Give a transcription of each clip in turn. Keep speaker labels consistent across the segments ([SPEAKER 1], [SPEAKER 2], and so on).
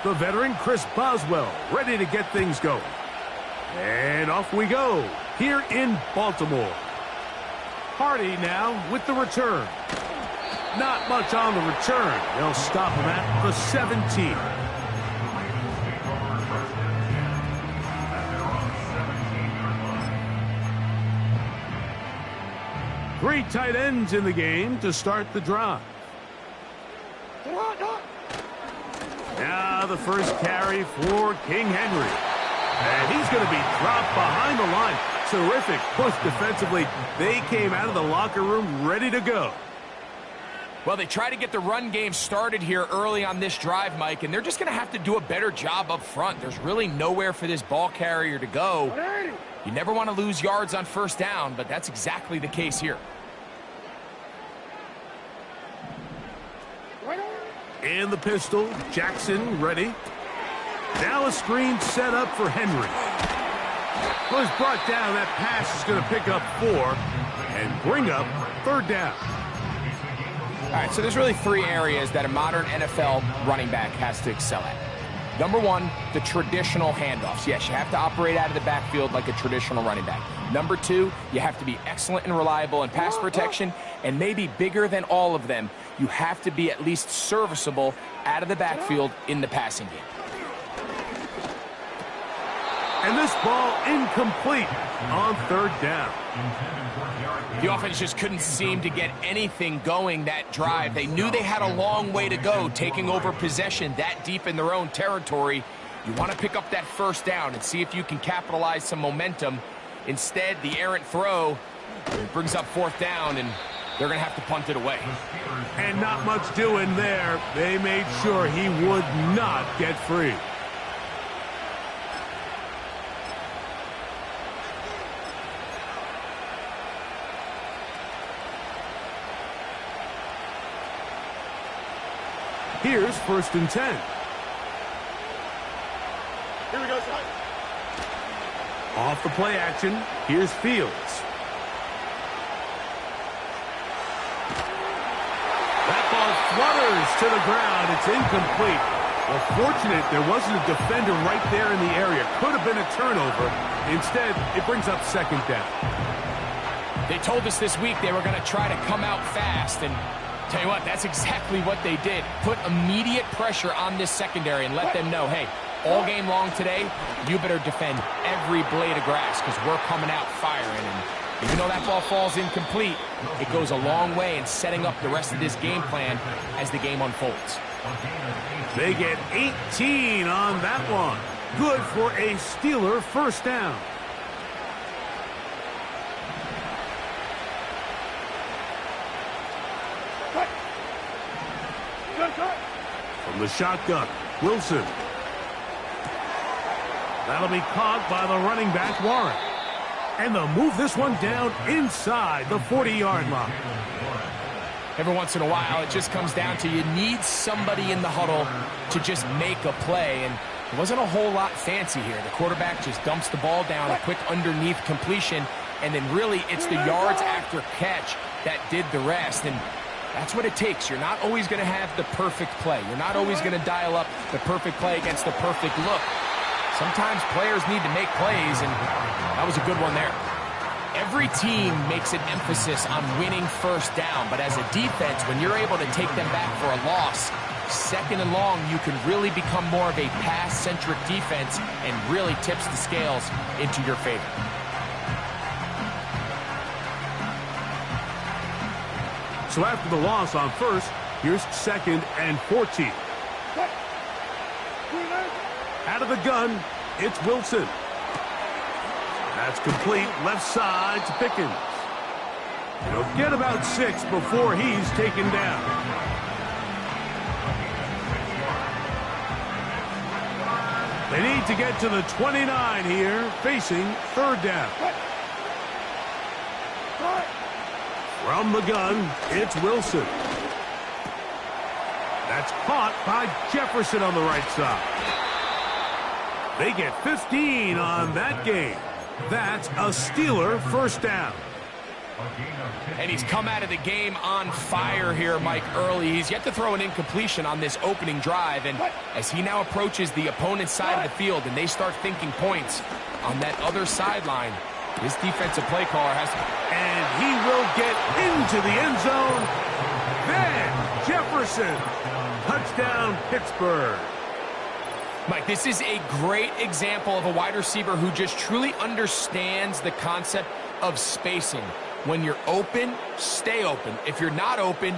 [SPEAKER 1] The veteran Chris Boswell ready to get things going. And off we go here in Baltimore. Hardy now with the return. Not much on the return. They'll stop him at the 17. Three tight ends in the game to start the drive. Now the first carry for King Henry. And he's going to be dropped behind the line. Terrific push defensively. They came out of the locker room ready to go.
[SPEAKER 2] Well, they try to get the run game started here early on this drive, Mike, and they're just going to have to do a better job up front. There's really nowhere for this ball carrier to go. You never want to lose yards on first down, but that's exactly the case here.
[SPEAKER 1] In the pistol, Jackson ready. Now a screen set up for Henry. Was brought down. That pass is going to pick up 4 and bring up third down.
[SPEAKER 2] All right, so there's really 3 areas that a modern NFL running back has to excel at. Number 1, the traditional handoffs. Yes, you have to operate out of the backfield like a traditional running back. Number 2, you have to be excellent and reliable in pass protection, and maybe bigger than all of them, you have to be at least serviceable out of the backfield in the passing game.
[SPEAKER 1] And this ball incomplete on third down.
[SPEAKER 2] The offense just couldn't seem to get anything going that drive. They knew they had a long way to go, taking over possession that deep in their own territory. You want to pick up that first down and see if you can capitalize some momentum. Instead, the errant throw brings up fourth down, and they're going to have to punt it away.
[SPEAKER 1] And not much doing there. They made sure he would not get free. Here's first and 10.
[SPEAKER 3] Here we go, son.
[SPEAKER 1] Off the play action, here's Fields. That ball flutters to the ground. It's incomplete. Well, fortunate there wasn't a defender right there in the area. Could have been a turnover. Instead, it brings up second down.
[SPEAKER 2] They told us this week they were going to try to come out fast, and tell you what, that's exactly what they did. Put immediate pressure on this secondary and let them know, hey, all game long today, you better defend every blade of grass because we're coming out firing. And even though that ball falls incomplete, it goes a long way in setting up the rest of this game plan as the game unfolds.
[SPEAKER 1] They get 18 on that one. Good for a Steeler first down. From the shotgun, Wilson. That'll be caught by the running back, Warren. And they'll move this one down inside the 40-yard line.
[SPEAKER 2] Every once in a while, it just comes down to you need somebody in the huddle to just make a play. And it wasn't a whole lot fancy here. The quarterback just dumps the ball down, a quick underneath completion, and then really it's the yards after catch that did the rest. And that's what it takes. You're not always going to have the perfect play. You're not always going to dial up the perfect play against the perfect look. Sometimes players need to make plays, and that was a good one there. Every team makes an emphasis on winning first down, but as a defense, when you're able to take them back for a loss, second and long, you can really become more of a pass-centric defense and really tips the scales into your favor.
[SPEAKER 1] So after the loss on first, here's second and 14. Out of the gun, it's Wilson. That's complete left side to Pickens. He'll get about 6 before he's taken down. They need to get to the 29 here, facing third down. From the gun, it's Wilson. That's caught by Jefferson on the right side. They get 15 on that game. That's a Steeler first down.
[SPEAKER 2] And he's come out of the game on fire here, Mike, early. He's yet to throw an incompletion on this opening drive. And as he now approaches the opponent's side of the field and they start thinking points on that other sideline, this defensive play caller has to...
[SPEAKER 1] And he will get into the end zone. Then Jefferson. Touchdown, Pittsburgh.
[SPEAKER 2] Mike, this is a great example of a wide receiver who just truly understands the concept of spacing. When you're open, stay open. If you're not open,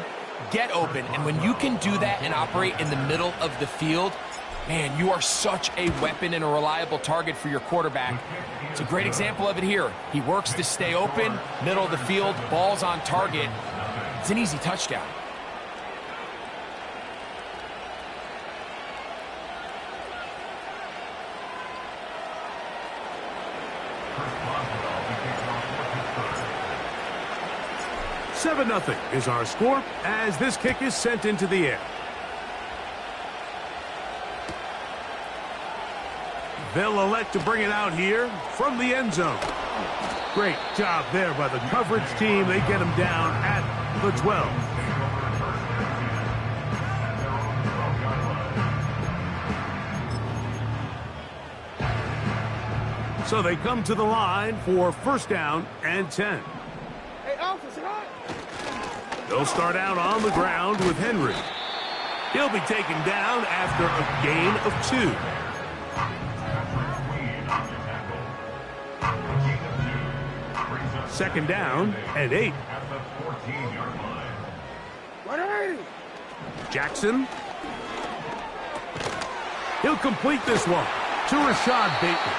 [SPEAKER 2] get open. And when you can do that and operate in the middle of the field, man, you are such a weapon and a reliable target for your quarterback. It's a great example of it here. He works to stay open, middle of the field, ball's on target. It's an easy touchdown.
[SPEAKER 1] Seven 0 is our score as this kick is sent into the air. They'll elect to bring it out here from the end zone. Great job there by the coverage team. They get him down at the 12. So they come to the line for first down and 10. They'll start out on the ground with Henry. He'll be taken down after a gain of 2. Second down and 8. Jackson. He'll complete this one to Rashad Bateman.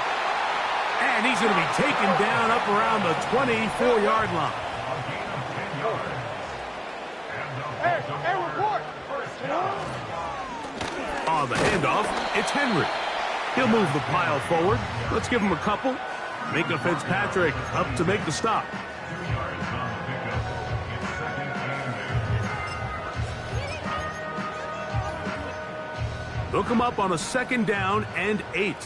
[SPEAKER 1] And he's going to be taken down up around the 24-yard line. On the handoff, it's Henry. He'll move the pile forward. Let's give him a couple. Minka Fitzpatrick up to make the stop. They'll come up on a second down and 8.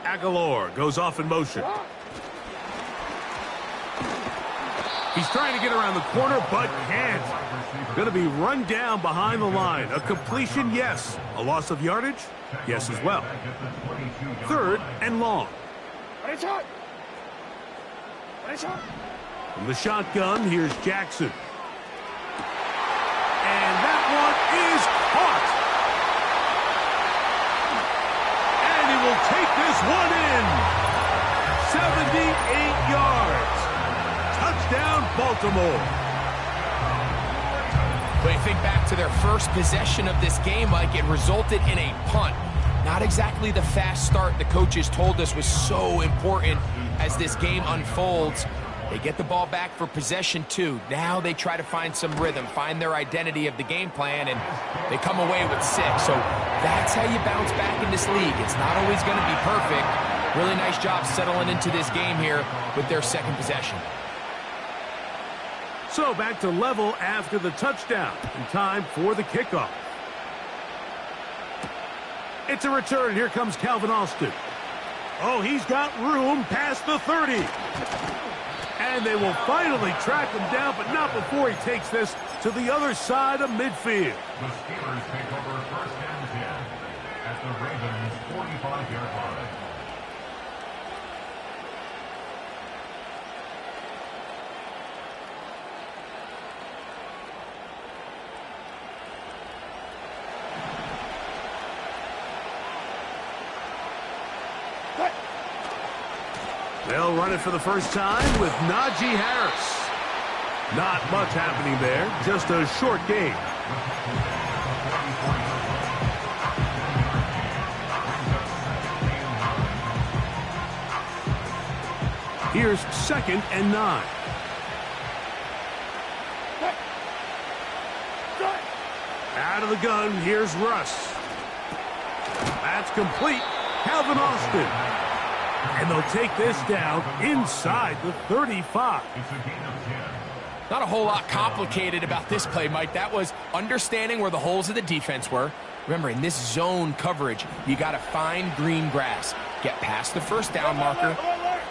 [SPEAKER 1] Aguilar goes off in motion. He's trying to get around the corner, but can't. Going to be run down behind the line. A completion, yes. A loss of yardage, yes as well. Third and long. From the shotgun, here's Jackson. And that one is caught. And he will take this one in. 78 yards. Touchdown, Baltimore.
[SPEAKER 2] But you think back to their first possession of this game, Mike, it resulted in a punt. Not exactly the fast start the coaches told us was so important as this game unfolds. They get the ball back for possession 2. Now they try to find some rhythm, find their identity of the game plan, and they come away with 6. So that's how you bounce back in this league. It's not always going to be perfect. Really nice job settling into this game here with their second possession.
[SPEAKER 1] So back to level after the touchdown. In time for the kickoff. It's a return. Here comes Calvin Austin. Oh, he's got room past the 30. And they will finally track him down, but not before he takes this to the other side of midfield.
[SPEAKER 3] The Steelers take over first and 10 at the Ravens' 45-yard line.
[SPEAKER 1] They'll run it for the first time with Najee Harris. Not much happening there, just a short game. Here's second and 9. Out of the gun, here's Russ. That's complete. Calvin Austin. And they'll take this down inside the 35.
[SPEAKER 3] It's a gain of 10.
[SPEAKER 2] Not a whole lot complicated about this play, Mike. That was understanding where the holes of the defense were. Remember, in this zone coverage, you got to find green grass. Get past the first down marker,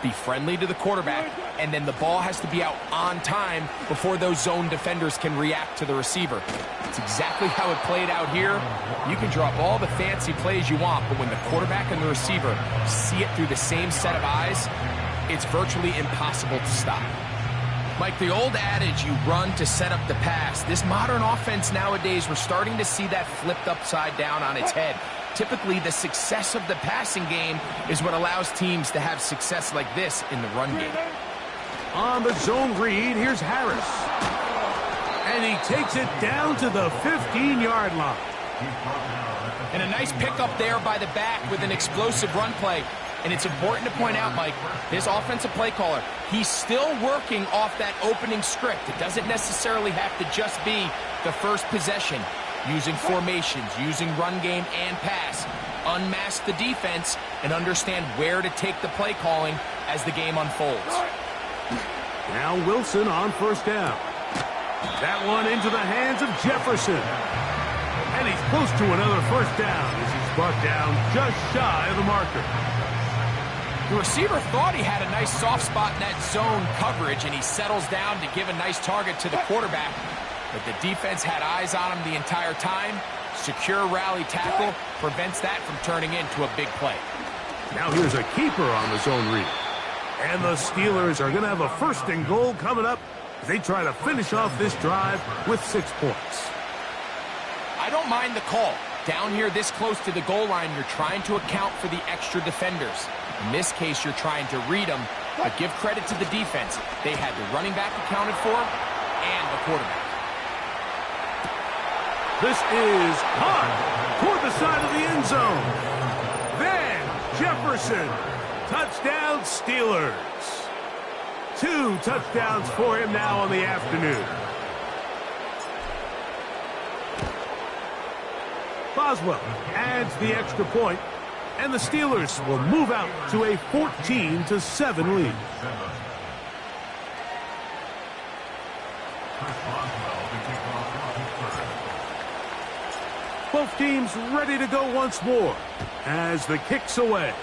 [SPEAKER 2] be friendly to the quarterback, and then the ball has to be out on time before those zone defenders can react to the receiver. It's exactly how it played out here. You can draw up all the fancy plays you want, but when the quarterback and the receiver see it through the same set of eyes, it's virtually impossible to stop. Mike, the old adage, you run to set up the pass. This modern offense nowadays, we're starting to see that flipped upside down on its head. Typically, the success of the passing game is what allows teams to have success like this in the run game.
[SPEAKER 1] On the zone read, here's Harris. And he takes it down to the 15-yard line.
[SPEAKER 2] And a nice pickup there by the back with an explosive run play. And it's important to point out, Mike, this offensive play caller, he's still working off that opening script. It doesn't necessarily have to just be the first possession. Using formations, using run game and pass. Unmask the defense and understand where to take the play calling as the game unfolds.
[SPEAKER 1] Now Wilson on first down. That one into the hands of Jefferson. And he's close to another first down as he's brought down just shy of the marker.
[SPEAKER 2] The receiver thought he had a nice soft spot in that zone coverage, and he settles down to give a nice target to the quarterback. But the defense had eyes on him the entire time. Secure rally tackle prevents that from turning into a big play.
[SPEAKER 1] Now here's a keeper on the zone read. And the Steelers are going to have a first and goal coming up as they try to finish off this drive with 6 points.
[SPEAKER 2] I don't mind the call. Down here this close to the goal line, you're trying to account for the extra defenders. In this case, you're trying to read them, but give credit to the defense. They had the running back accounted for and the quarterback.
[SPEAKER 1] This is caught toward the side of the end zone. Then Jefferson. Touchdown, Steelers. 2 touchdowns for him now on the afternoon. Boswell adds the extra point, and the Steelers will move out to a 14-7 lead. Both teams ready to go once more as the kick's away.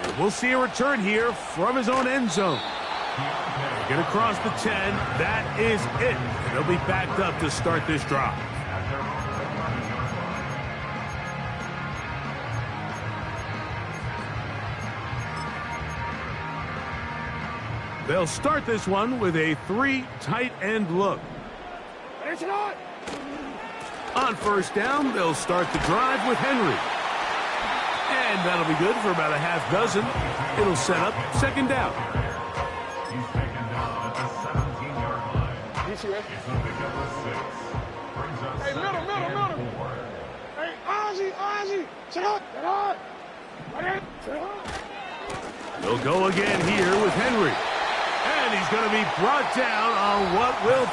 [SPEAKER 1] And we'll see a return here from his own end zone. Get across the 10. That is it. And they'll be backed up to start this drive. They'll start this one with a 3 tight end look. On first down, they'll start the drive with Henry. And that'll be good for about a half dozen. It'll set up second down.
[SPEAKER 3] He's taken down at the 17-yard line. It's a pickup of 6. Brings us
[SPEAKER 4] hey, middle.
[SPEAKER 3] 4.
[SPEAKER 4] Hey, Ozzy, sit up.
[SPEAKER 1] They'll go again here with Henry. And he's going to be brought down on what will...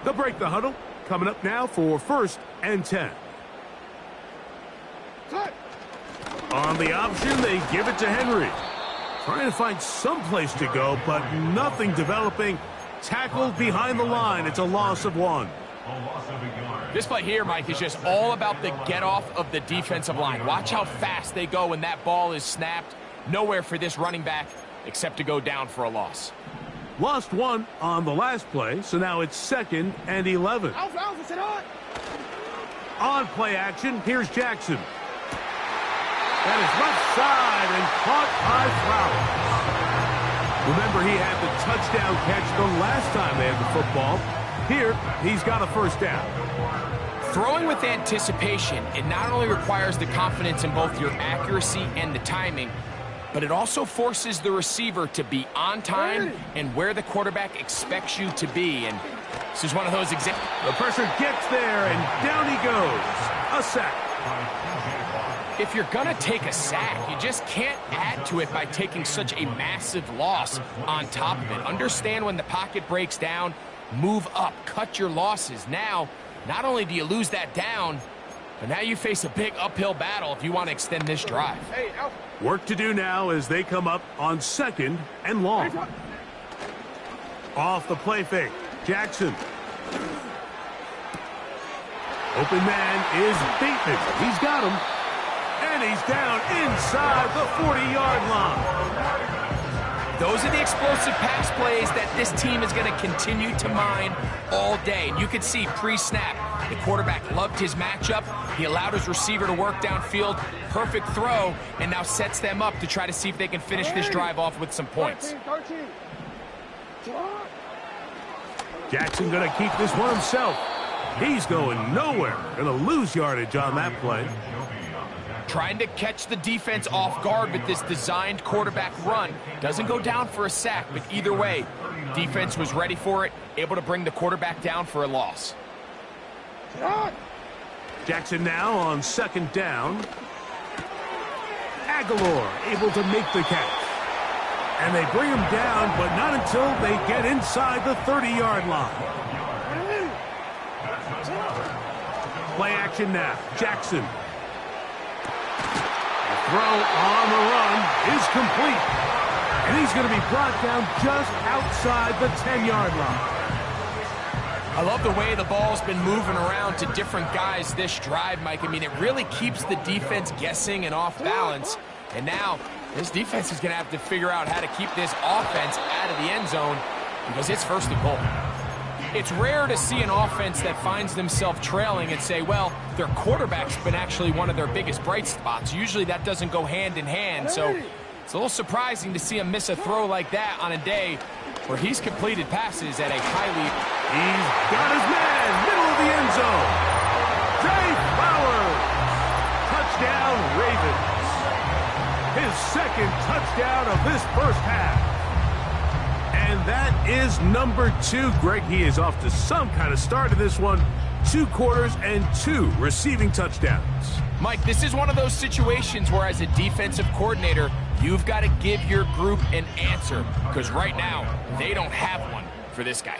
[SPEAKER 1] They'll break the huddle. Coming up now for 1st and 10. On the option, they give it to Henry. Trying to find some place to go, but nothing developing. Tackled behind the line. It's a loss of 1.
[SPEAKER 2] This play here, Mike, is just all about the get-off of the defensive line. Watch how fast they go when that ball is snapped. Nowhere for this running back except to go down for a loss.
[SPEAKER 1] Lost 1 on the last play, so now it's 2nd and 11. On play action, here's Jackson. That is left side and caught by Flowers. Remember, he had the touchdown catch the last time they had the football. Here, he's got a first down.
[SPEAKER 2] Throwing with anticipation, it not only requires the confidence in both your accuracy and the timing, but it also forces the receiver to be on time and where the quarterback expects you to be. And this is one of those examples.
[SPEAKER 1] The pressure gets there, and down he goes. A sack.
[SPEAKER 2] If you're going to take a sack, you just can't add to it by taking such a massive loss on top of it. Understand when the pocket breaks down, move up, cut your losses. Now, not only do you lose that down, but now you face a big uphill battle if you want to extend this drive.
[SPEAKER 1] Work to do now as they come up on 2nd and long. Off the play fake. Jackson. Open man is Bateman. He's got him. And he's down inside the 40-yard line.
[SPEAKER 2] Those are the explosive pass plays that this team is going to continue to mine all day. And you can see pre-snap, the quarterback loved his matchup. He allowed his receiver to work downfield. Perfect throw, and now sets them up to try to see if they can finish this drive off with some points.
[SPEAKER 1] Jackson going to keep this one himself. He's going nowhere. Going to lose yardage on that play.
[SPEAKER 2] Trying to catch the defense off guard with this designed quarterback run. Doesn't go down for a sack, but either way, defense was ready for it, able to bring the quarterback down for a loss.
[SPEAKER 1] Jackson now on 2nd down. Aguilar able to make the catch. And they bring him down, but not until they get inside the 30-yard line. Play action now. Jackson. Throw on the run is complete. And he's going to be brought down just outside the 10-yard line.
[SPEAKER 2] I love the way the ball's been moving around to different guys this drive, Mike. I mean, it really keeps the defense guessing and off balance. And now, this defense is going to have to figure out how to keep this offense out of the end zone because it's 1st and goal. It's rare to see an offense that finds themselves trailing and say, well, their quarterback's been actually one of their biggest bright spots. Usually that doesn't go hand in hand, so it's a little surprising to see him miss a throw like that on a day where he's completed passes at a highly...
[SPEAKER 1] He's got his man, middle of the end zone. Jay Flowers. Touchdown, Ravens. His 2nd touchdown of this first half. And that is number 2. Greg, he is off to some kind of start in this one. 2 quarters and 2 receiving touchdowns.
[SPEAKER 2] Mike, this is one of those situations where as a defensive coordinator, you've got to give your group an answer because right now, they don't have one for this guy.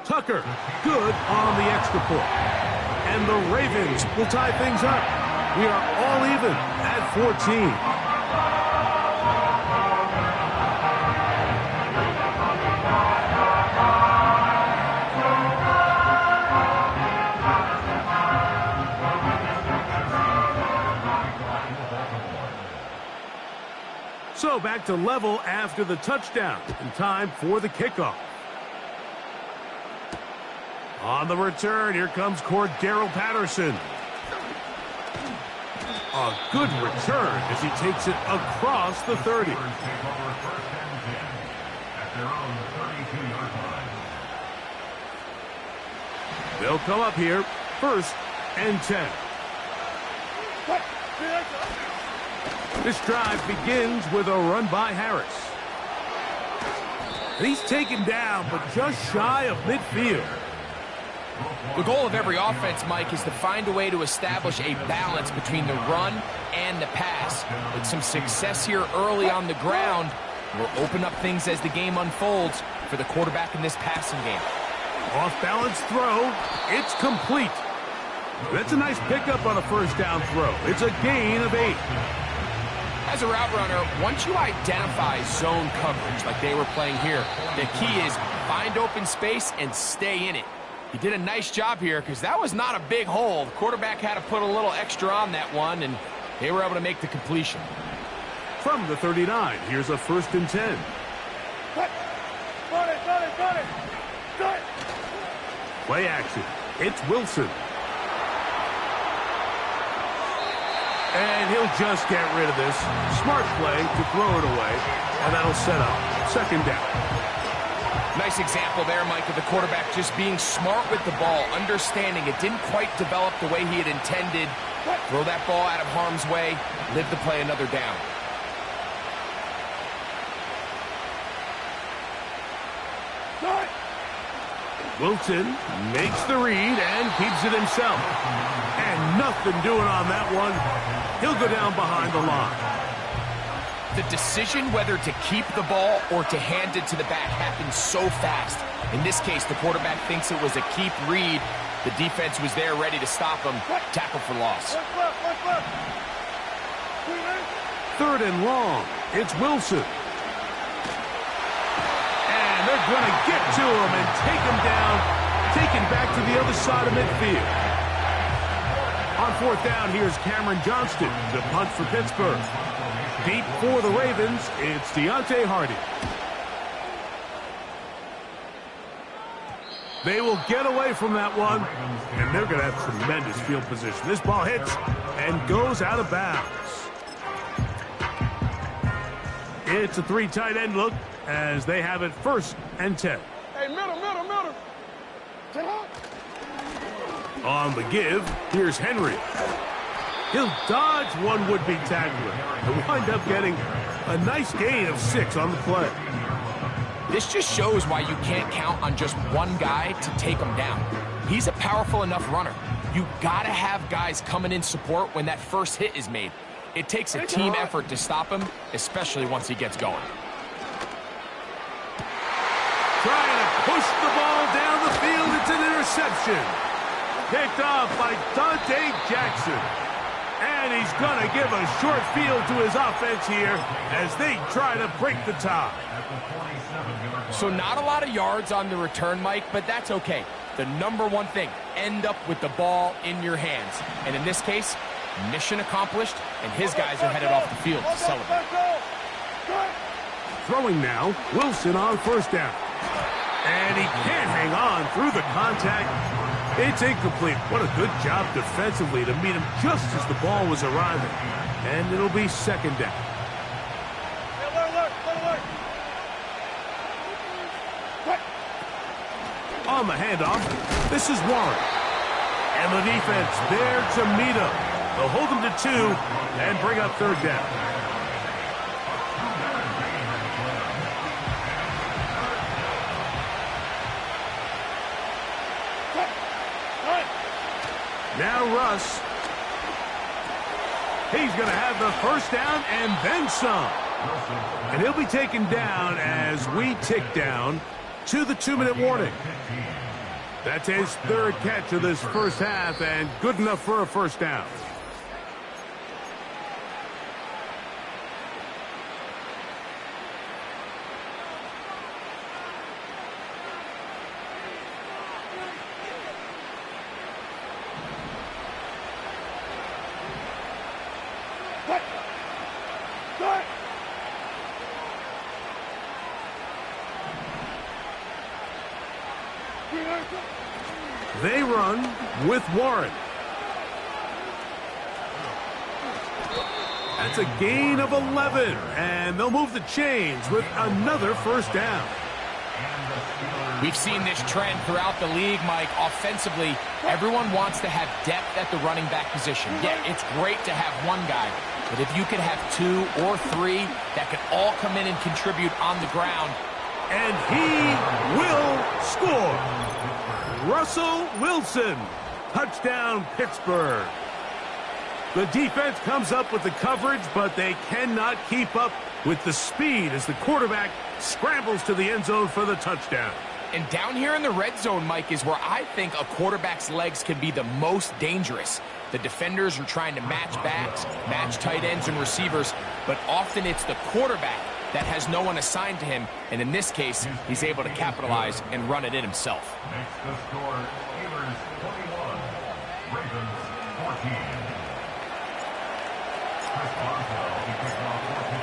[SPEAKER 1] Tucker, good on the extra point. And the Ravens will tie things up. We are all even at 14. So back to level after the touchdown. In time for the kickoff. On the return, here comes Cordero Patterson. A good return as he takes it across the 30. They'll come up here, 1st and 10. This drive begins with a run by Harris. And he's taken down, but just shy of midfield.
[SPEAKER 2] The goal of every offense, Mike, is to find a way to establish a balance between the run and the pass. With some success here early on the ground, will open up things as the game unfolds for the quarterback in this passing game.
[SPEAKER 1] Off-balance throw. It's complete. That's a nice pickup on a 1st down throw. It's a gain of 8.
[SPEAKER 2] As a route runner, once you identify zone coverage like they were playing here, the key is find open space and stay in it. He did a nice job here because that was not a big hole. The quarterback had to put a little extra on that one, and they were able to make the completion.
[SPEAKER 1] From the 39, here's a 1st and 10.
[SPEAKER 4] Got it.
[SPEAKER 1] Play action. It's Wilson. And he'll just get rid of this. Smart play to throw it away, and that'll set up 2nd down.
[SPEAKER 2] Nice example there, Mike, of the quarterback just being smart with the ball, understanding it didn't quite develop the way he had intended. Throw that ball out of harm's way, live to play another down.
[SPEAKER 1] Wilson makes the read and keeps it himself. And nothing doing on that one. He'll go down behind the line.
[SPEAKER 2] The decision whether to keep the ball or to hand it to the back happens so fast. In this case, the quarterback thinks it was a keep read. The defense was there ready to stop him. Tackle for loss.
[SPEAKER 1] Third and long. It's Wilson. And they're going to get to him and take him down, taken back to the other side of midfield. On fourth down, here's Cameron Johnston to punt for Pittsburgh. Deep for the Ravens, it's Deontay Hardy. They will get away from that one, and they're going to have tremendous field position. This ball hits and goes out of bounds. It's a three tight end look as they have it 1st and 10.
[SPEAKER 4] Hey, middle.
[SPEAKER 1] On the give, here's Henry. He'll dodge one would-be tackler and wind up getting a nice gain of 6 on the play.
[SPEAKER 2] This just shows why you can't count on just one guy to take him down. He's a powerful enough runner. You gotta have guys coming in support when that first hit is made. It takes a team effort to stop him, especially once he gets going.
[SPEAKER 1] Trying to push the ball down the field. It's an interception. Picked off by Dante Jackson. And he's going to give a short field to his offense here as they try to break the tie.
[SPEAKER 2] So not a lot of yards on the return, Mike, but that's okay. The number one thing, end up with the ball in your hands. And in this case, mission accomplished, and his guys are headed off the field to celebrate.
[SPEAKER 1] Throwing now, Wilson on 1st down. And he can't hang on through the contact. It's incomplete. What a good job defensively to meet him just as the ball was arriving. And it'll be 2nd down. On the handoff, this is Warren. And the defense there to meet him. They'll hold him to 2 and bring up 3rd down. Now Russ. He's going to have the 1st down and then some. And he'll be taken down as we tick down to the 2-minute warning. That's his 3rd catch of this first half and good enough for a 1st down. They run with Warren. That's a gain of 11, and they'll move the chains with another 1st down.
[SPEAKER 2] We've seen this trend throughout the league, Mike. Offensively, everyone wants to have depth at the running back position. Yeah, it's great to have one guy, but if you could have 2 or 3 that could all come in and contribute on the ground.
[SPEAKER 1] And he will score. Russell Wilson. Touchdown, Pittsburgh. The defense comes up with the coverage, but they cannot keep up with the speed as the quarterback scrambles to the end zone for the touchdown.
[SPEAKER 2] And down here in the red zone, Mike, is where I think a quarterback's legs can be the most dangerous. The defenders are trying to match backs, match tight ends and receivers, but often it's the quarterback that has no one assigned to him, and in this case, he's able to capitalize and run it in himself.
[SPEAKER 3] Next to score, Steelers 21, Ravens 14.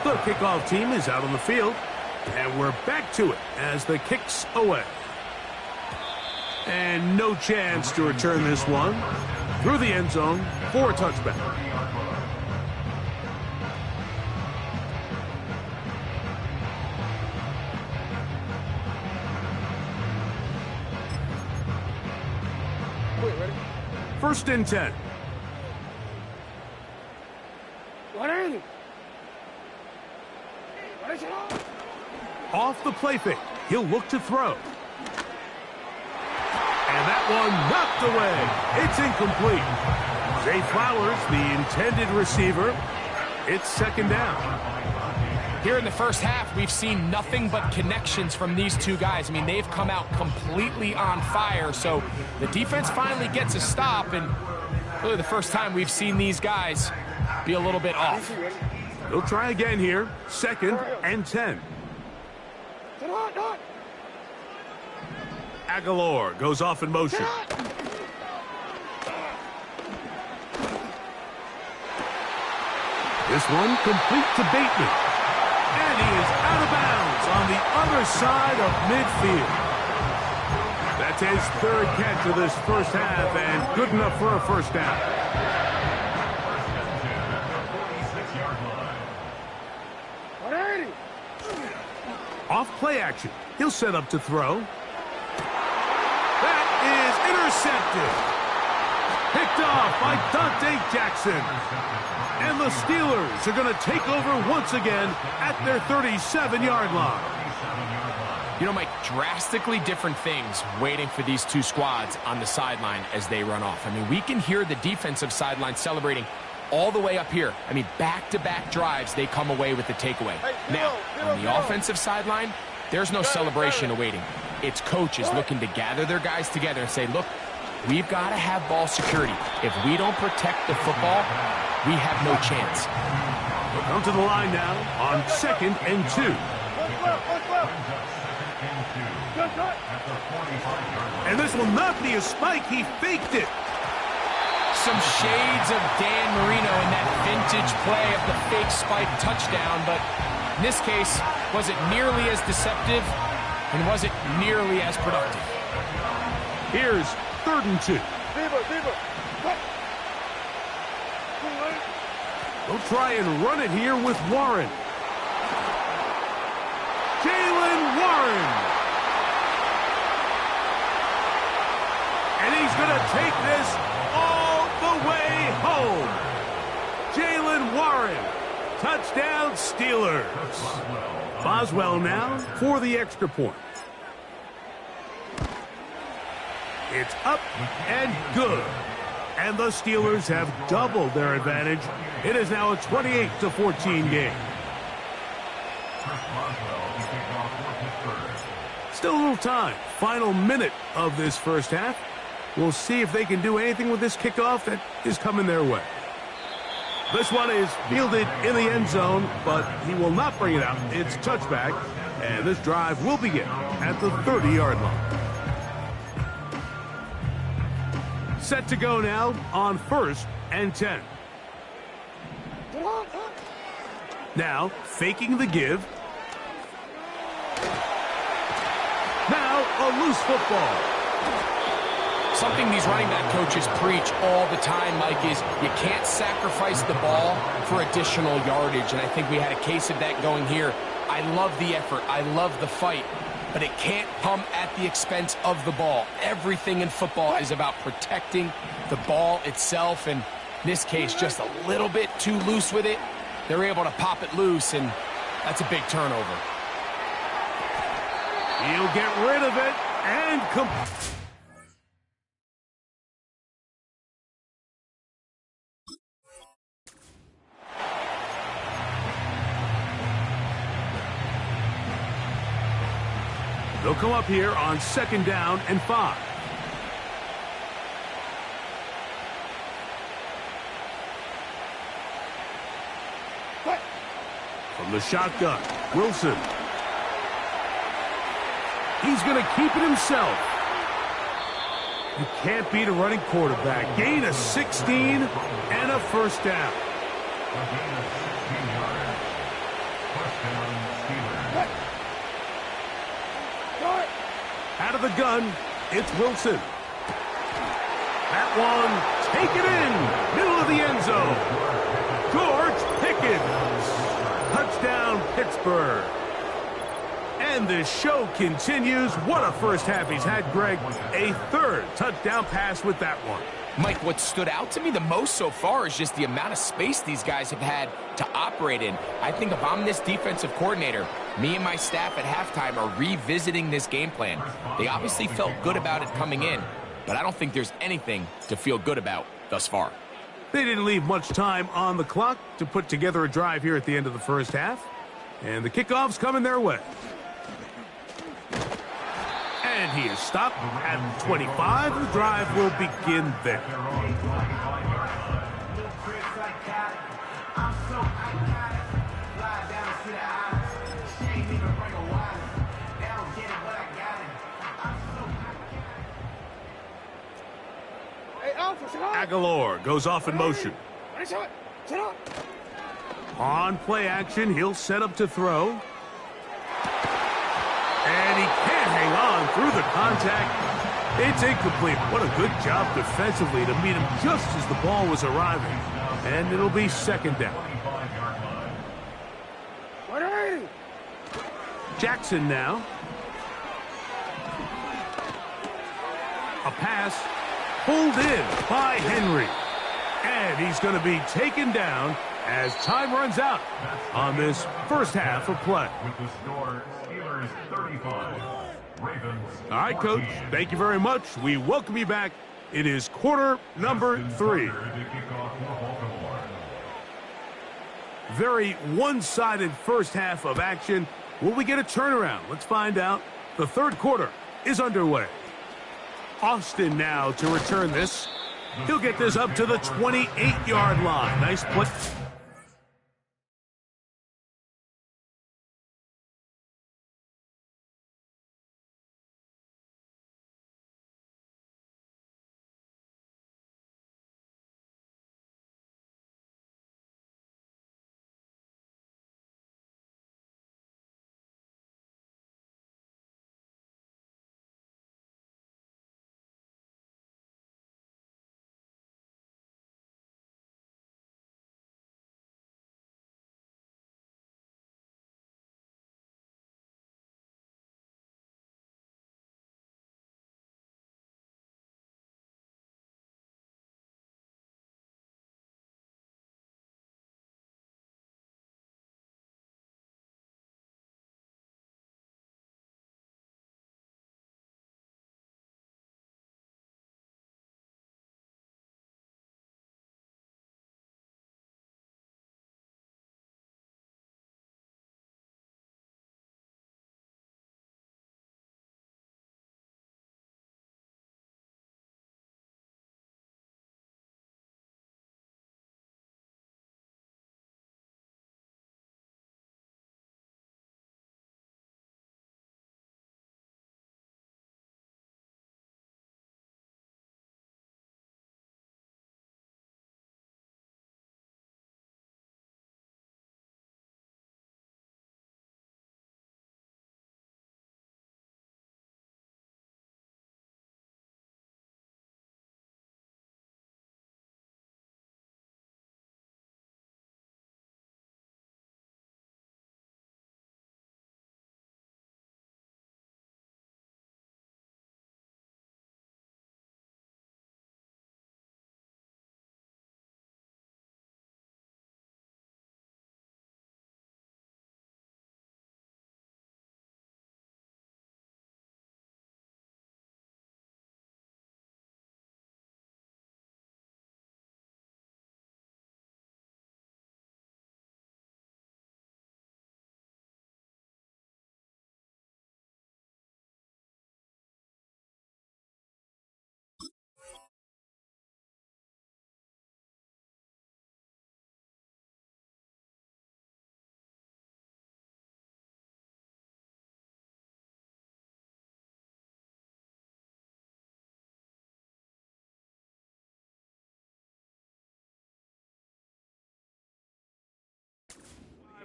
[SPEAKER 1] The kickoff team is out on the field, and we're back to it as the kick's away. And no chance to return this one through the end zone for a touchback. 1st and 10.
[SPEAKER 4] 180.
[SPEAKER 1] Off the play fake. He'll look to throw. And that one knocked away. It's incomplete. Zay Flowers, the intended receiver. It's 2nd down.
[SPEAKER 2] Here in the first half, we've seen nothing but connections from these two guys. I mean, they've come out completely on fire, so the defense finally gets a stop, and really the first time we've seen these guys be a little bit off.
[SPEAKER 1] They'll try again here. 2nd and 10. Aguilar goes off in motion. This one complete to Bateman. And he is out of bounds on the other side of midfield. That's his 3rd catch of this first half, and good enough for a 1st down. Off play action. He'll set up to throw. That is intercepted. Picked off by Dante Jackson. And the Steelers are going to take over once again at their 37-yard line.
[SPEAKER 2] You know, Mike, drastically different things waiting for these two squads on the sideline as they run off. I mean, we can hear the defensive sideline celebrating all the way up here. I mean, back-to-back drives, they come away with the takeaway. Now, on the offensive sideline, there's no celebration awaiting. It's coaches looking to gather their guys together and say, look, we've got to have ball security. If we don't protect the football, we have no chance.
[SPEAKER 1] We'll come to the line now on 2nd and 2. And this will not be a spike. He faked it.
[SPEAKER 2] Some shades of Dan Marino in that vintage play of the fake spike touchdown, but in this case, was it nearly as deceptive and was it nearly as productive?
[SPEAKER 1] Here's 3rd and 2. They'll try and run it here with Warren. Jalen Warren. And he's going to take this all the way home. Jalen Warren. Touchdown, Steelers. Boswell now for the extra point. It's up and good. And the Steelers have doubled their advantage. It is now a 28-14 game. Still a little time. Final minute of this first half. We'll see if they can do anything with this kickoff that is coming their way. This one is fielded in the end zone, but he will not bring it out. It's touchback, and this drive will begin at the 30-yard line. Set to go now on 1st and 10. Now, faking the give. Now, a loose football.
[SPEAKER 2] Something these running back coaches preach all the time, Mike, is you can't sacrifice the ball for additional yardage, and I think we had a case of that going here. I love the effort. I love the fight. But it can't come at the expense of the ball. Everything in football is about protecting the ball itself, and in this case, just a little bit too loose with it. They're able to pop it loose, and that's a big turnover.
[SPEAKER 1] He'll get rid of it and they'll come up here on 2nd down and 5. From the shotgun, Wilson. He's going to keep it himself. You can't beat a running quarterback. Gain of 16 and a 1st down. Out of the gun, it's Wilson. That one, take it in, middle of the end zone. George Pickens. Touchdown, Pittsburgh. And the show continues. What a first half he's had, Greg. A 3rd touchdown pass with that one.
[SPEAKER 2] Mike, what stood out to me the most so far is just the amount of space these guys have had to operate in. I think if I'm this defensive coordinator, me and my staff at halftime are revisiting this game plan. They obviously felt good about it coming in, but I don't think there's anything to feel good about thus far.
[SPEAKER 1] They didn't leave much time on the clock to put together a drive here at the end of the first half. And the kickoff's coming their way. And he is stopped at 25. The drive will begin there. Aguilar goes off in motion. On play action, he'll set up to throw. And he can't hang on through the contact. It's incomplete. What a good job defensively to meet him just as the ball was arriving. And it'll be second down. Jackson now. A pass pulled in by Henry. And he's going to be taken down as time runs out on this first half of play.
[SPEAKER 3] With the score, Steelers 35, Ravens.
[SPEAKER 1] All right, Coach, thank you very much. We welcome you back. It is quarter number 3. Very one-sided first half of action. Will we get a turnaround? Let's find out. The third quarter is underway. Austin now to return this. He'll get this up to the 28-yard line. Nice play.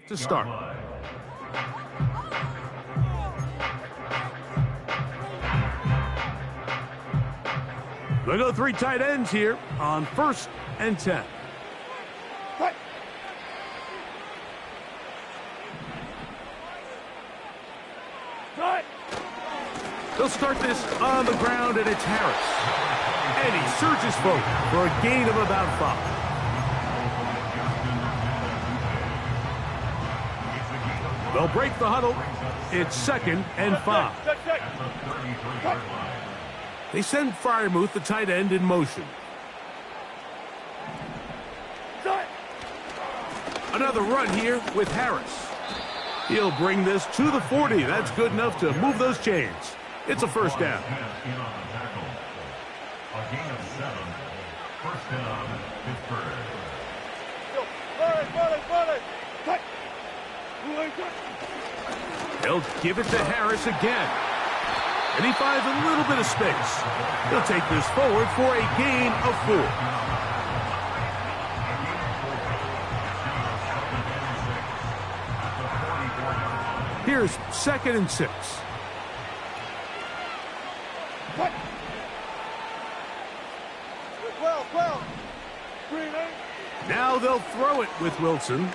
[SPEAKER 1] To start. They go 3 tight ends here on 1st and 10.
[SPEAKER 4] What? Cut.
[SPEAKER 1] They'll start this on the ground, and it's Harris. And he surges forward for a gain of about 5. They'll break the huddle. It's 2nd and 5. They send Freiermuth, the tight end, in motion. Another run here with Harris. He'll bring this to the 40. That's good enough to move those chains. It's a first down.
[SPEAKER 3] A gain of 7. First down, Pittsburgh.
[SPEAKER 1] They'll give it to Harris again. And he finds a little bit of space. He'll take this forward for a gain of 4. Here's 2nd and 6. Now they'll throw it with Wilson.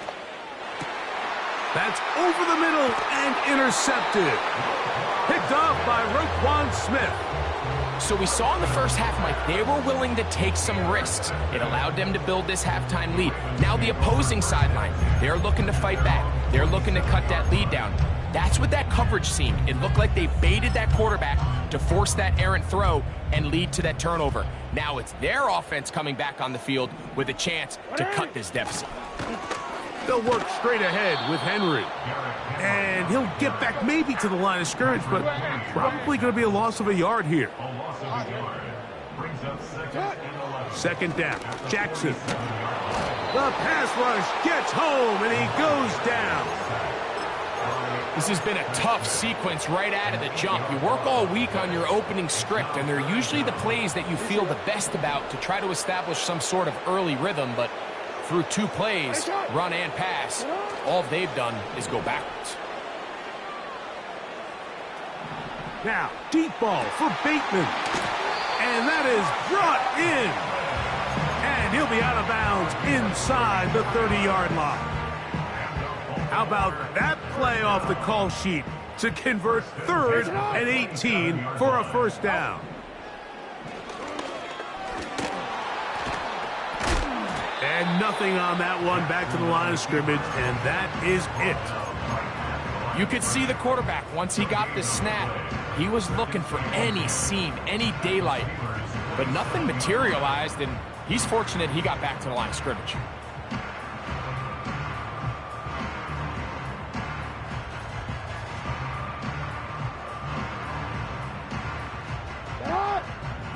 [SPEAKER 1] That's over the middle and intercepted. Picked off by Roquan Smith.
[SPEAKER 2] So we saw in the first half, Mike, they were willing to take some risks. It allowed them to build this halftime lead. Now the opposing sideline, they're looking to fight back. They're looking to cut that lead down. That's what that coverage seemed. It looked like they baited that quarterback to force that errant throw and lead to that turnover. Now it's their offense coming back on the field with a chance to cut this deficit.
[SPEAKER 1] They'll work straight ahead with Henry. And he'll get back maybe to the line of scrimmage, but probably going to be a loss of a yard here.
[SPEAKER 3] A loss of a yard. Brings up 2nd and 11.
[SPEAKER 1] 2nd down. Jackson. The pass rush gets home, and he goes down.
[SPEAKER 2] This has been a tough sequence right out of the jump. You work all week on your opening script, and they're usually the plays that you feel the best about to try to establish some sort of early rhythm, but through 2 plays, run and pass, all they've done is go backwards.
[SPEAKER 1] Now, deep ball for Bateman. And that is brought in. And he'll be out of bounds inside the 30-yard line. How about that play off the call sheet to convert 3rd and 18 for a first down? And nothing on that one, back to the line of scrimmage, and that is it.
[SPEAKER 2] You could see the quarterback, once he got the snap, he was looking for any seam, any daylight, but nothing materialized, and he's fortunate he got back to the line of scrimmage.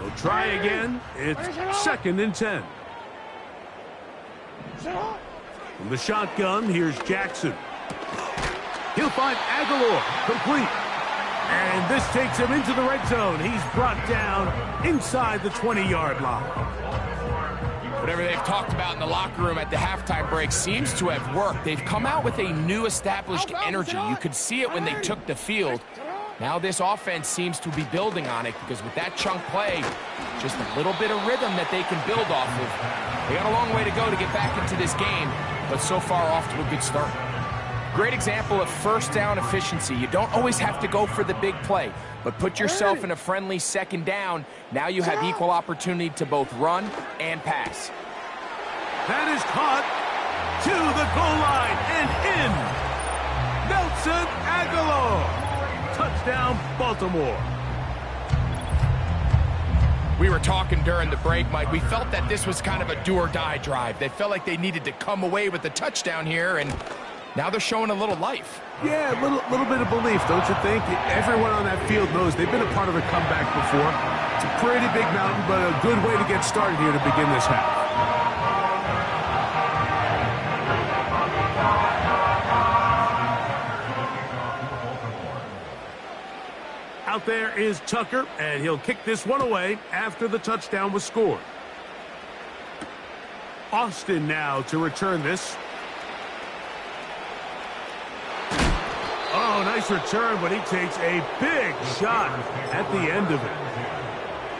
[SPEAKER 1] We'll try again. It's 2nd and 10. From the shotgun, here's Jackson. He'll find Aguilar, complete. And this takes him into the red zone. He's brought down inside the 20-yard line.
[SPEAKER 2] Whatever they've talked about in the locker room at the halftime break seems to have worked. They've come out with a new established energy. You could see it when they took the field. Now this offense seems to be building on it because with that chunk play, just a little bit of rhythm that they can build off of. They got a long way to go to get back into this game, but so far off to a good start. Great example of first down efficiency. You don't always have to go for the big play, but put yourself in a friendly 2nd down. Now you have equal opportunity to both run and pass.
[SPEAKER 1] That is caught to the goal line and in. Nelson Aguilar. Touchdown, Baltimore.
[SPEAKER 2] We were talking during the break, Mike. We felt that this was kind of a do-or-die drive. They felt like they needed to come away with the touchdown here, and now they're showing a little life.
[SPEAKER 1] Yeah, a little bit of belief, don't you think? Everyone on that field knows they've been a part of a comeback before. It's a pretty big mountain, but a good way to get started here to begin this half. Out there is Tucker, and he'll kick this one away after the touchdown was scored. Austin now to return this. Oh, nice return, but he takes a big shot at the end of it.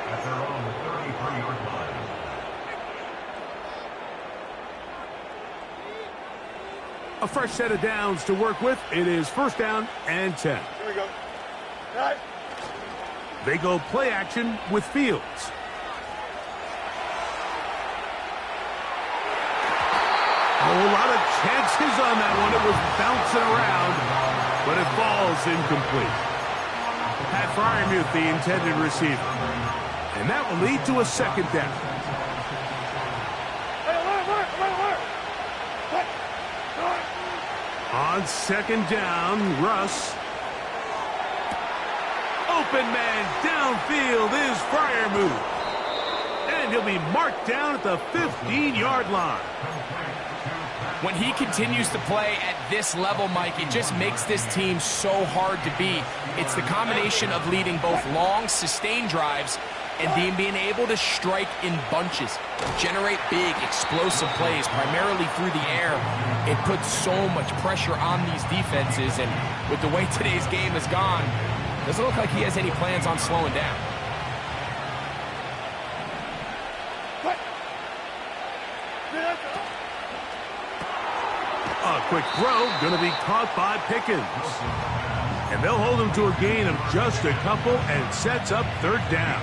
[SPEAKER 3] At their own 33-yard line.
[SPEAKER 1] A fresh set of downs to work with. It is 1st down and 10.
[SPEAKER 4] Here we go. Right.
[SPEAKER 1] They go play action with Fields. A lot of chances on that one. It was bouncing around, but it falls incomplete. Pat Freiermuth, the intended receiver. And that will lead to a second down. On second down, Russ. Open man downfield is Freiermuth. And he'll be marked down at the 15-yard line.
[SPEAKER 2] When he continues to play at this level, Mike, it just makes this team so hard to beat. It's the combination of leading both long, sustained drives and being able to strike in bunches, generate big, explosive plays, primarily through the air. It puts so much pressure on these defenses, and with the way today's game has gone, doesn't look like he has any plans on slowing down.
[SPEAKER 1] A quick throw, going to be caught by Pickens. And they'll hold him to a gain of just a couple and sets up third down.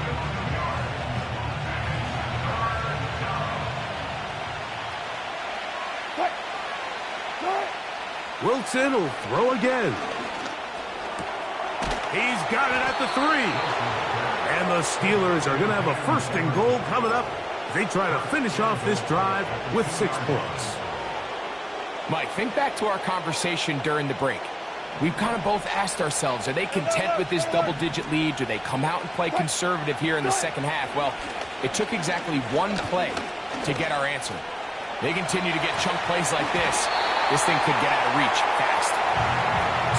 [SPEAKER 1] Wilson will throw again. He's got it at the 3. And the Steelers are going to have a first and goal coming up. They try to finish off this drive with 6 points.
[SPEAKER 2] Mike, think back to our conversation during the break. We've kind of both asked ourselves, are they content with this double-digit lead? Do they come out and play conservative here in the second half? Well, it took exactly one play to get our answer. They continue to get chunk plays like this. This thing could get out of reach fast.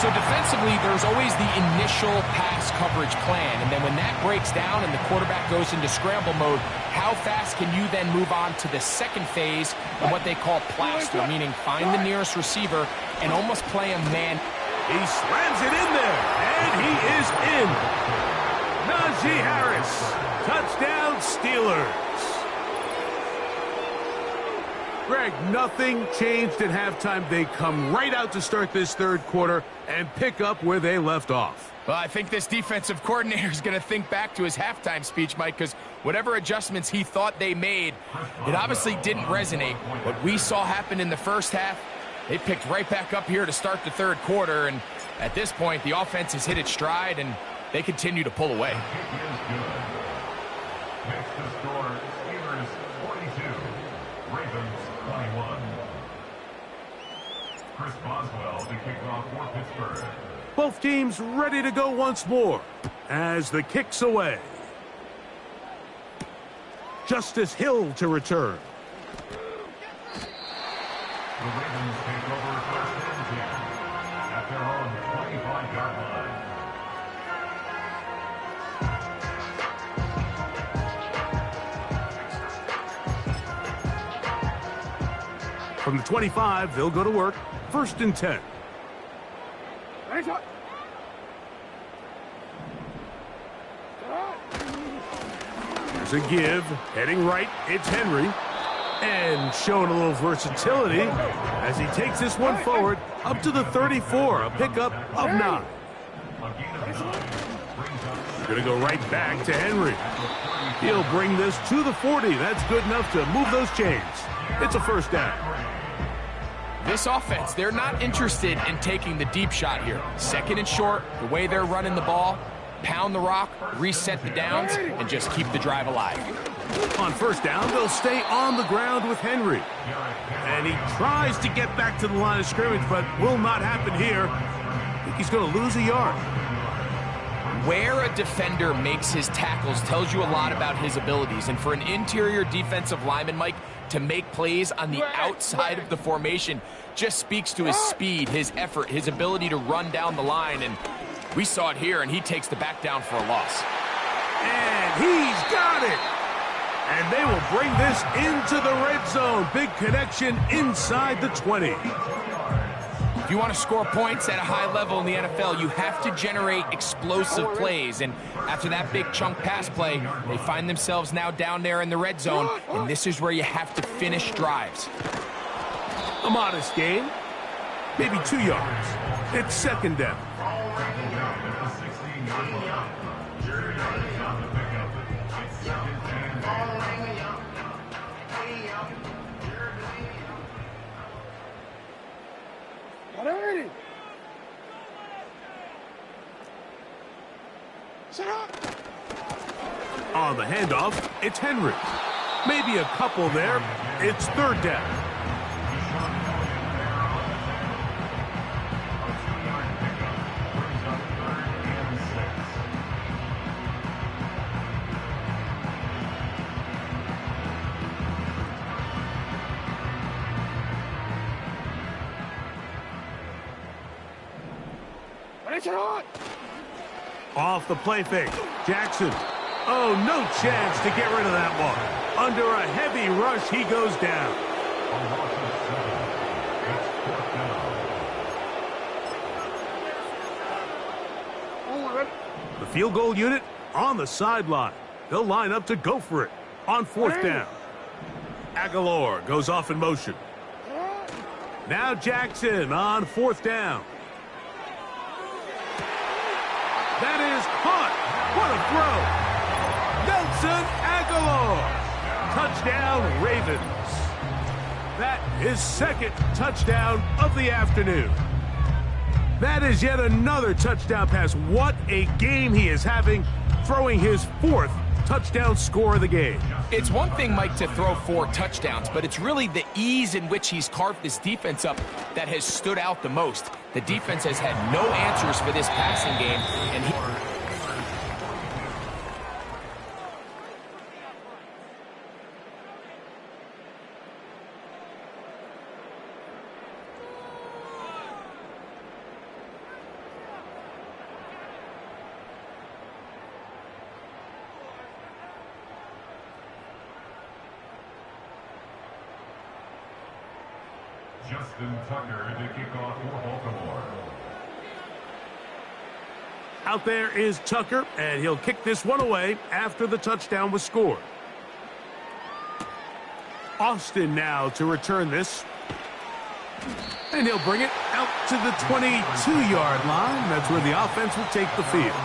[SPEAKER 2] So defensively, there's always the initial pass coverage plan, and then when that breaks down and the quarterback goes into scramble mode, how fast can you then move on to the second phase of what they call plaster, meaning find the nearest receiver and almost play a man.
[SPEAKER 1] He slams it in there, and he is in. Najee Harris, touchdown Steelers. Greg, nothing changed at halftime. They come right out to start this third quarter and pick up where they left off.
[SPEAKER 2] Well, I think this defensive coordinator is going to think back to his halftime speech, Mike, because whatever adjustments he thought they made, it obviously didn't resonate. What we saw happen in the first half, they picked right back up here to start the third quarter, and at this point, the offense has hit its stride, and they continue to pull away.
[SPEAKER 3] Next to score, Steelers 42, Ravens 21. Chris Boswell to kick off for Pittsburgh.
[SPEAKER 1] Both teams ready to go once more as the kick's away. Justice Hill to return.
[SPEAKER 3] The Ravens take over first and 10 at their own 25-yard line.
[SPEAKER 1] From the 25, they'll go to work. First and 10. There's a give. Heading right, it's Henry. And showing a little versatility as he takes this one forward up to the 34, a pickup of 9. Going to go right back to Henry. He'll bring this to the 40. That's good enough to move those chains. It's a first down.
[SPEAKER 2] This offense, they're not interested in taking the deep shot here. Second and short, the way they're running the ball, pound the rock, reset the downs, and just keep the drive alive.
[SPEAKER 1] On first down, they'll stay on the ground with Henry. And he tries to get back to the line of scrimmage, but will not happen here. I think he's going to lose a yard.
[SPEAKER 2] Where a defender makes his tackles tells you a lot about his abilities. And for an interior defensive lineman, Mike, to make plays on the outside of the formation just speaks to his speed, his effort, his ability to run down the line. And we saw it here, and he takes the back down for a loss.
[SPEAKER 1] And he's got it. And they will bring this into the red zone. Big connection inside the 20.
[SPEAKER 2] If you want to score points at a high level in the NFL, you have to generate explosive plays. And after that big chunk pass play, they find themselves now down there in the red zone. And this is where you have to finish drives.
[SPEAKER 1] A modest gain. Maybe 2 yards. It's second down.
[SPEAKER 3] On the pickup. It's second and 10.
[SPEAKER 4] Got it ready. Set up.
[SPEAKER 1] On the handoff, it's Henry. Maybe a couple there. It's third down. Off the play fake. Jackson. Oh, no chance to get rid of that one. Under a heavy rush, he goes down. The field goal unit on the sideline. They'll line up to go for it on fourth down. Aguilar goes off in motion. Now Jackson on fourth down. That is caught. What a throw. Nelson Aguilar. Touchdown, Ravens. That is second touchdown of the afternoon. That is yet another touchdown pass. What a game he is having, throwing his fourth touchdown score of the game.
[SPEAKER 2] It's one thing, Mike, to throw 4 touchdowns, but it's really the ease in which he's carved this defense up that has stood out the most. The defense has had no answers for this passing game, and he...
[SPEAKER 3] Justin Tucker to kick off for Baltimore.
[SPEAKER 1] Out there is Tucker, and he'll kick this one away after the touchdown was scored. Austin now to return this. And he'll bring it out to the 22-yard line. That's where the offense will take the field.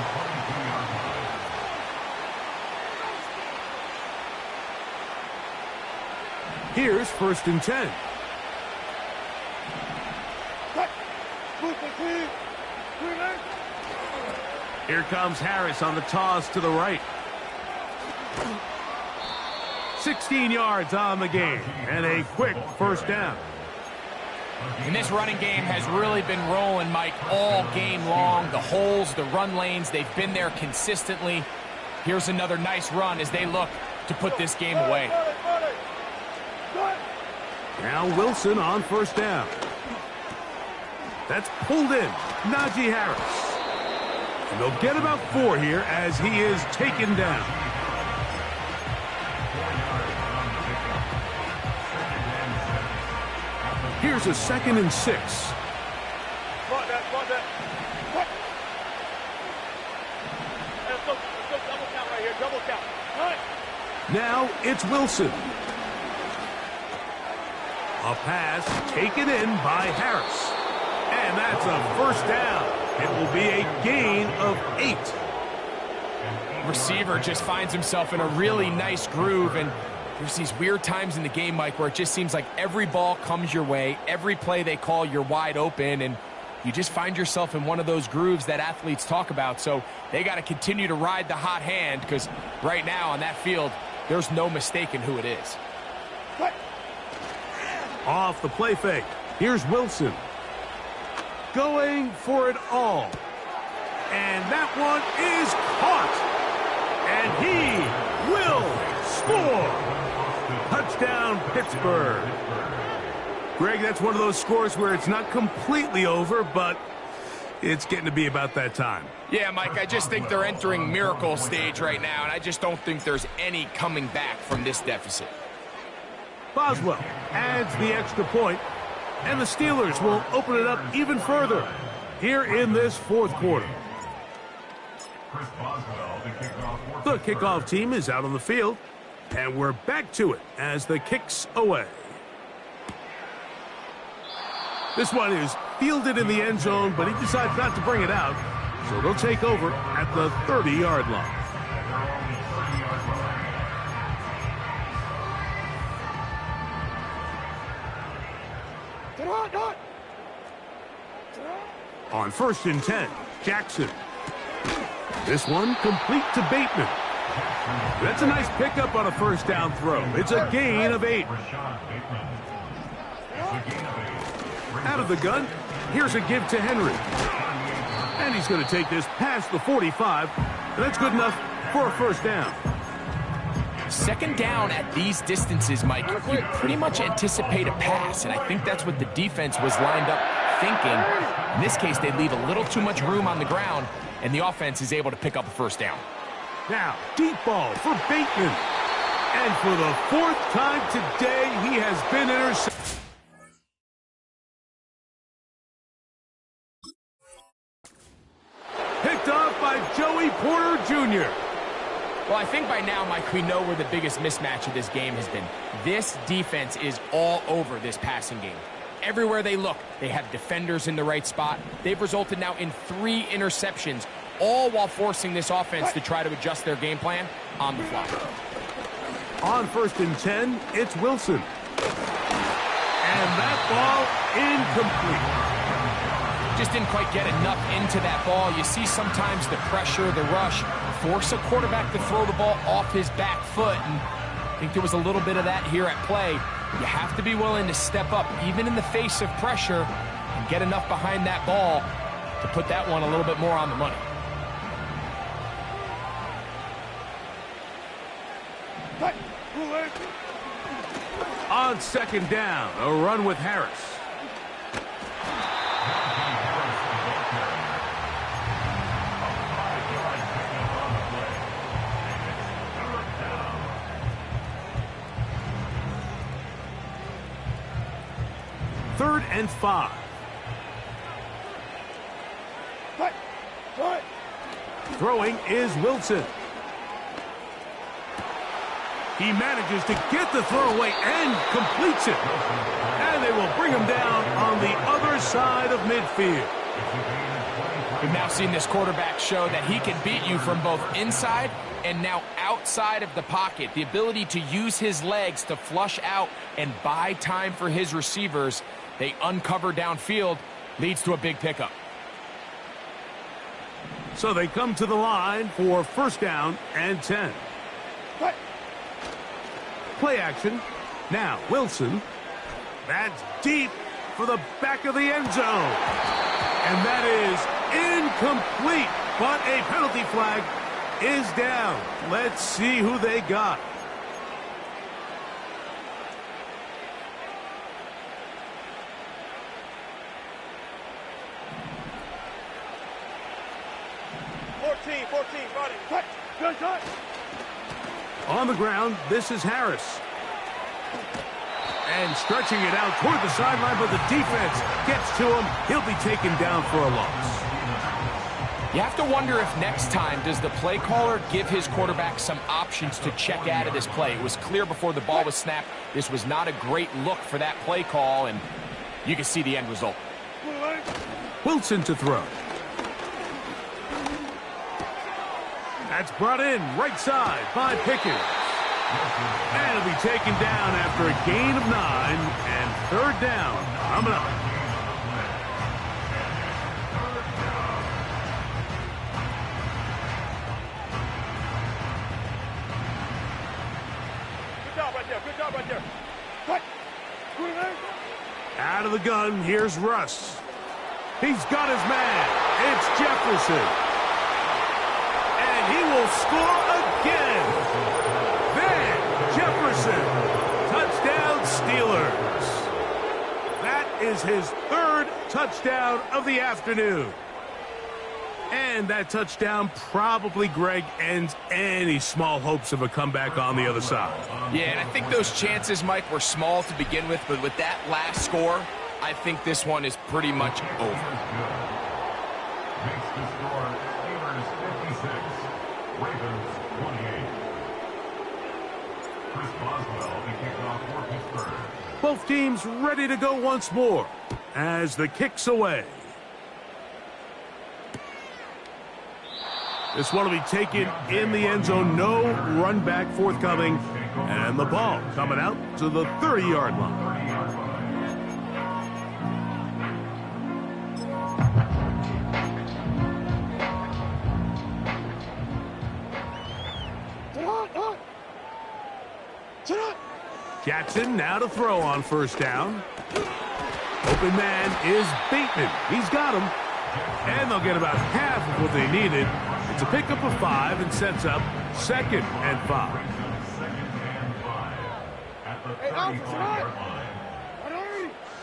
[SPEAKER 1] Here's 1st and 10. Here comes Harris on the toss to the right. 16 yards on the game, and a quick first down.
[SPEAKER 2] And this running game has really been rolling, Mike, all game long. The holes, the run lanes, they've been there consistently. Here's another nice run as they look to put this game away.
[SPEAKER 1] Now Wilson on first down. That's pulled in. Najee Harris. And they'll get about 4 here as he is taken down. Here's a 2nd and 6. Now it's Wilson. A pass taken in by Harris. And that's a first down. It will be a gain of 8.
[SPEAKER 2] Receiver just finds himself in a really nice groove, and there's these weird times in the game, Mike, where it just seems like every ball comes your way, every play they call, you're wide open, and you just find yourself in one of those grooves that athletes talk about. So they got to continue to ride the hot hand, because right now on that field, there's no mistaking who it is.
[SPEAKER 1] Off the play fake. Here's Wilson. Going for it all. And that one is caught. And he will score. Touchdown, Pittsburgh. Greg, that's one of those scores where it's not completely over, but it's getting to be about that time.
[SPEAKER 2] Yeah, Mike, I just think they're entering miracle stage right now, and I just don't think there's any coming back from this deficit.
[SPEAKER 1] Boswell adds the extra point, and the Steelers will open it up even further here in this 4th quarter. The kickoff team is out on the field, and we're back to it as the kick's away. This one is fielded in the end zone, but he decides not to bring it out. So they'll take over at the 30-yard line. On 1st and 10, Jackson. This one complete to Bateman. That's a nice pickup on a first down throw. It's a gain of 8. Out of the gun, here's a give to Henry. And he's going to take this past the 45, and that's good enough for a first down.
[SPEAKER 2] Second down at these distances, Mike, you pretty much anticipate a pass, and I think that's what the defense was lined up thinking. In this case, they leave a little too much room on the ground, and the offense is able to pick up a first down.
[SPEAKER 1] Now, deep ball for Bateman. And for the 4th time today, he has been intercepted. Picked off by Joey Porter Jr.
[SPEAKER 2] Well, I think by now, Mike, we know where the biggest mismatch of this game has been. This defense is all over this passing game. Everywhere they look, they have defenders in the right spot. They've resulted now in 3 interceptions, all while forcing this offense to try to adjust their game plan on the fly.
[SPEAKER 1] On 1st and 10, it's Wilson. And that ball incomplete.
[SPEAKER 2] Just didn't quite get enough into that ball. You see sometimes the pressure, the rush, force a quarterback to throw the ball off his back foot. And I think there was a little bit of that here at play. You have to be willing to step up, even in the face of pressure, and get enough behind that ball to put that one a little bit more on the money.
[SPEAKER 1] On 2nd down, a run with Harris. Third and 5. Throwing is Wilson. He manages to get the throw away and completes it. And they will bring him down on the other side of midfield.
[SPEAKER 2] We've now seen this quarterback show that he can beat you from both inside and now outside of the pocket. The ability to use his legs to flush out and buy time for his receivers. They uncover downfield, leads to a big pickup.
[SPEAKER 1] So they come to the line for 1st down and 10. Play action. Now Wilson. That's deep for the back of the end zone. And that is incomplete. But a penalty flag is down. Let's see who they got. On the ground, this is Harris. And stretching it out toward the sideline, but the defense gets to him. He'll be taken down for a loss.
[SPEAKER 2] You have to wonder if next time does the play caller give his quarterback some options to check out of this play. It was clear before the ball was snapped. This was not a great look for that play call, and you can see the end result.
[SPEAKER 1] Wilson to throw. That's brought in right side by Pickens. And it'll be taken down after a gain of 9 and 3rd down coming up.
[SPEAKER 4] Good job right there.
[SPEAKER 1] Out of the gun, here's Russ. He's got his man. It's Jefferson. And he will score again. Then Jefferson. Touchdown Steelers. That is his 3rd touchdown of the afternoon. And that touchdown probably, Greg, ends any small hopes of a comeback on the other side.
[SPEAKER 2] Yeah, and I think those chances, Mike, were small to begin with, but with that last score, I think this one is pretty much over.
[SPEAKER 3] Makes the score Steelers 56, Ravens 28. Chris Boswell, the kickoff for Pittsburgh.
[SPEAKER 1] Both teams ready to go once more as the kick's away. This one will be taken in the end zone. No run back forthcoming. And the ball coming out to the 30-yard line. Jackson now to throw on first down. Open man is Bateman. He's got him. And they'll get about half of what they needed. It's a pickup of 5 and sets up 2nd and 5.
[SPEAKER 4] Hey, Alpha, tonight.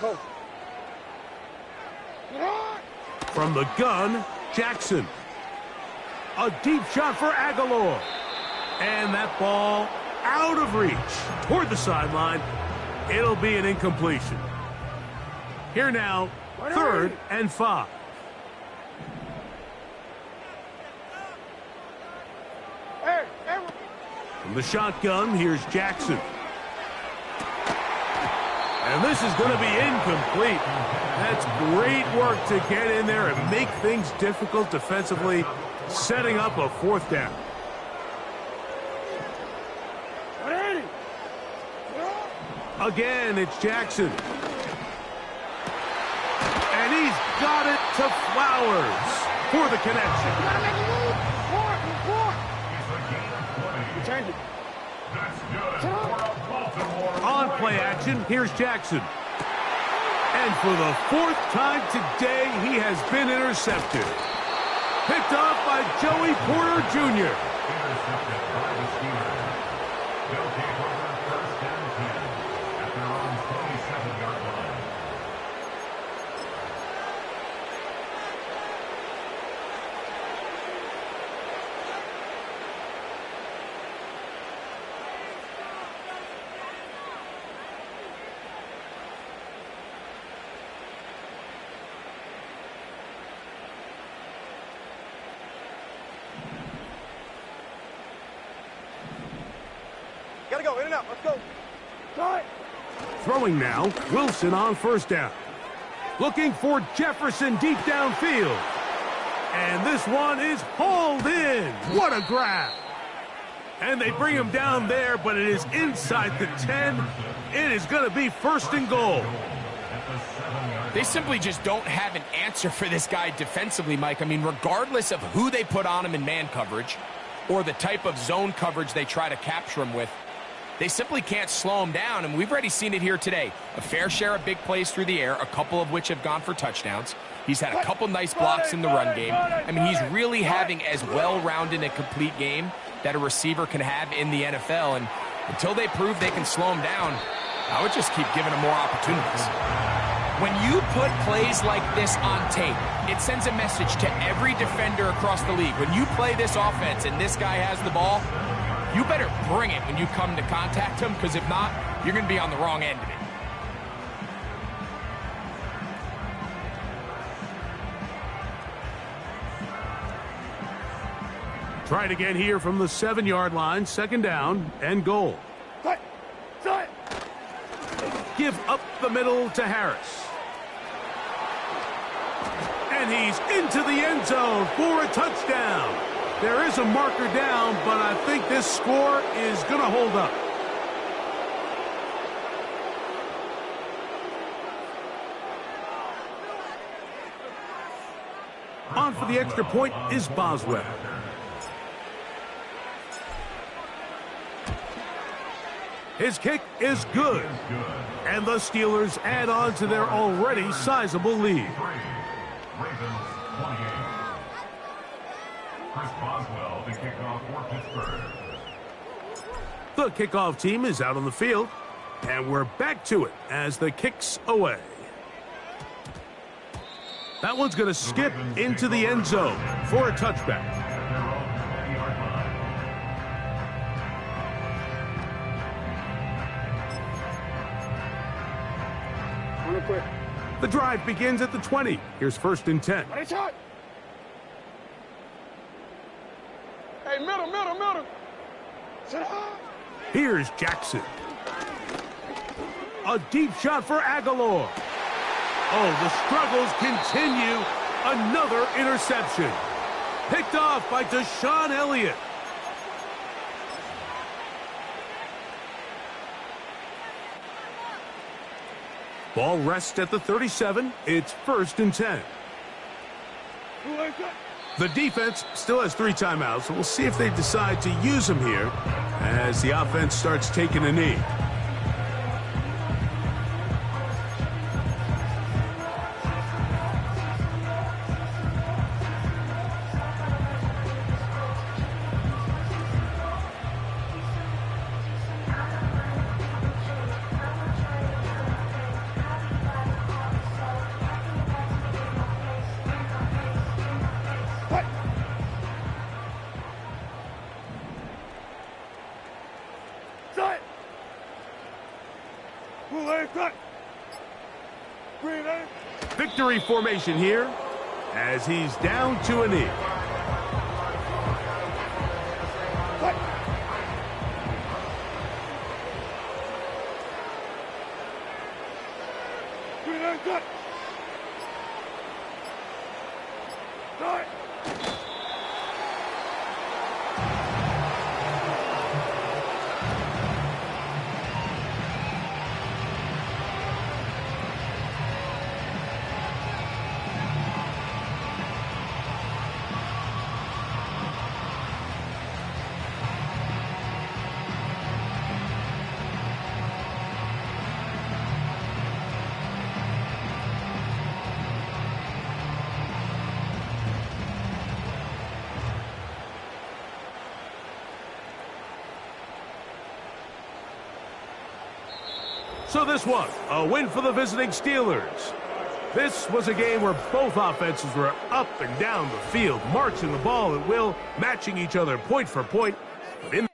[SPEAKER 4] Go.
[SPEAKER 1] From the gun, Jackson. A deep shot for Aguilar. And that ball out of reach toward the sideline. It'll be an incompletion. Here now, 3rd and 5. From the shotgun, here's Jackson. And this is going to be incomplete. That's great work to get in there and make things difficult defensively, setting up a 4th down. Again, it's Jackson. And he's got it to Flowers for the connection. On play action, here's Jackson. And for the 4th time today, he has been intercepted. Picked off by Joey Porter Jr.
[SPEAKER 3] Intercepted by the Steelers. They'll take over 1st and 10 at their own 27-yard line.
[SPEAKER 4] Gotta go, in and out, let's go. Start.
[SPEAKER 1] Throwing now, Wilson on first down. Looking for Jefferson deep downfield. And this one is hauled in. What a grab. And they bring him down there, but it is inside the 10. It is going to be 1st and goal.
[SPEAKER 2] They simply just don't have an answer for this guy defensively, Mike. I mean, regardless of who they put on him in man coverage or the type of zone coverage they try to capture him with, they simply can't slow him down, and we've already seen it here today. A fair share of big plays through the air, a couple of which have gone for touchdowns. He's had a couple nice blocks in the run game. I mean, he's really having as well-rounded and complete game that a receiver can have in the NFL, and until they prove they can slow him down, I would just keep giving him more opportunities. When you put plays like this on tape, it sends a message to every defender across the league. When you play this offense and this guy has the ball, you better bring it when you come to contact him, because if not, you're going to be on the wrong end of it.
[SPEAKER 1] Try it again here from the 7-yard line, 2nd down and goal. Give up the middle to Harris. And he's into the end zone for a touchdown. There is a marker down, but I think this score is going to hold up. On for the extra point is Boswell. His kick is good. And the Steelers add on to their already sizable lead.
[SPEAKER 3] Ravens 28. Chris Boswell, the kickoff for Pittsburgh.
[SPEAKER 1] The kickoff team is out on the field, and we're back to it as the kick's away. That one's going to skip into the end zone for a touchback. The drive begins at the 20. Here's 1st and 10.
[SPEAKER 4] Hey, middle.
[SPEAKER 1] Here's Jackson. A deep shot for Aguilar. Oh, the struggles continue. Another interception. Picked off by Deshaun Elliott. Ball rests at the 37. It's 1st and 10. The defense still has 3 timeouts, so we'll see if they decide to use them here as the offense starts taking a knee. Victory formation here as he's down to a knee. So this one, a win for the visiting Steelers. This was a game where both offenses were up and down the field, marching the ball at will, matching each other point for point. But in